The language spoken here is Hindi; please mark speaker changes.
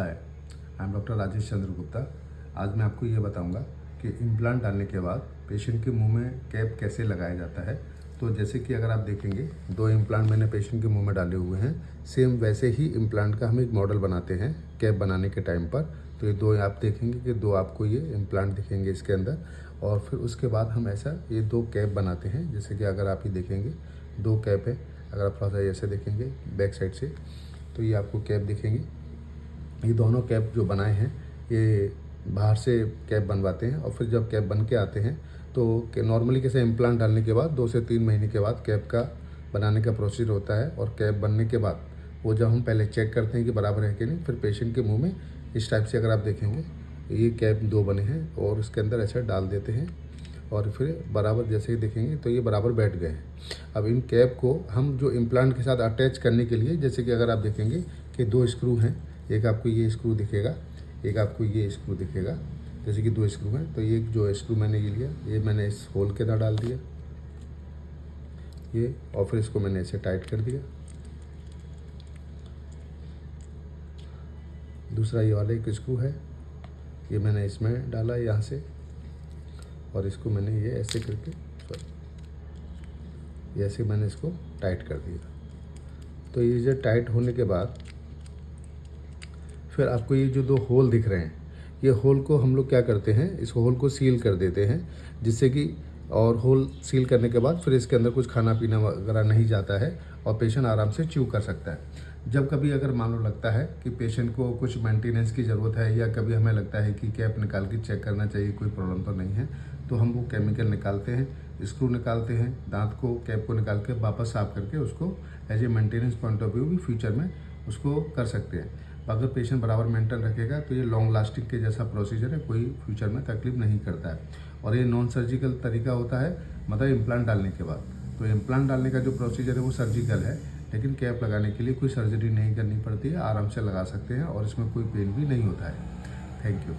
Speaker 1: Hi, I am doctor Rajesh Chandra Gupta. आज मैं आपको ये बताऊंगा कि इम्प्लांट डालने के बाद पेशेंट के मुंह में कैप कैसे लगाया जाता है। तो जैसे कि अगर आप देखेंगे, 2 इम्प्लांट मैंने पेशेंट के मुंह में डाले हुए हैं। सेम वैसे ही इम्प्लांट का हम एक मॉडल बनाते हैं कैप बनाने के टाइम पर। तो ये 2 आप देखेंगे कि 2 आपको ये इम्प्लांट दिखेंगे इसके अंदर, और फिर उसके बाद हम ऐसा ये 2 कैप बनाते हैं। जैसे कि अगर आप ये देखेंगे 2 कैप है। अगर आप थोड़ा सा ऐसे देखेंगे बैक साइड से तो ये आपको कैप दिखेंगे। ये दोनों कैप जो बनाए हैं ये बाहर से कैप बनवाते हैं, और फिर जब कैप बन के आते हैं तो नॉर्मली कैसे इम्प्लांट डालने के बाद 2 से 3 महीने के बाद कैप का बनाने का प्रोसीजर होता है। और कैप बनने के बाद वो जब हम पहले चेक करते हैं कि बराबर है कि नहीं, फिर पेशेंट के मुंह में इस टाइप से अगर आप देखेंगे ये कैप 2 बने हैं और इसके अंदर ऐसा डाल देते हैं, और फिर बराबर जैसे ही देखेंगे तो ये बराबर बैठ गए हैं। अब इन कैप को हम जो इम्प्लांट के साथ अटैच करने के लिए, जैसे कि अगर आप देखेंगे कि 2 स्क्रू हैं, एक आपको ये स्क्रू दिखेगा, एक आपको ये स्क्रू दिखेगा। जैसे कि 2 स्क्रू हैं, तो ये जो स्क्रू मैंने ये लिया, ये मैंने इस होल के अंदर डाल दिया ये, और फिर इसको मैंने ऐसे टाइट कर दिया। दूसरा ये वाला एक स्क्रू है, ये मैंने इसमें डाला यहाँ से, और इसको मैंने ये ऐसे करके ये ऐसे मैंने इसको टाइट कर दिया। तो ये जो टाइट होने के बाद फिर आपको ये जो 2 होल दिख रहे हैं, ये होल को हम लोग क्या करते हैं, इस होल को सील कर देते हैं, जिससे कि, और होल सील करने के बाद फिर इसके अंदर कुछ खाना पीना वगैरह नहीं जाता है और पेशेंट आराम से च्यू कर सकता है। जब कभी अगर मान लो लगता है कि पेशेंट को कुछ मेंटेनेंस की ज़रूरत है, या कभी हमें लगता है कि कैप निकाल के चेक करना चाहिए कोई प्रॉब्लम तो नहीं है, तो हम वो केमिकल निकालते हैं, स्क्रू निकालते हैं, दांत को कैप को निकाल के वापस साफ करके उसको as a maintenance point of view भी फ्यूचर में उसको कर सकते हैं। अगर पेशेंट बराबर मेंटेन रखेगा तो ये लॉन्ग लास्टिंग के जैसा प्रोसीजर है, कोई फ्यूचर में तकलीफ नहीं करता है। और ये नॉन सर्जिकल तरीका होता है, मतलब इम्प्लांट डालने के बाद। तो इम्प्लांट डालने का जो प्रोसीजर है वो सर्जिकल है, लेकिन कैप लगाने के लिए कोई सर्जरी नहीं करनी पड़ती है, आराम से लगा सकते हैं और इसमें कोई पेन भी नहीं होता है। Thank you.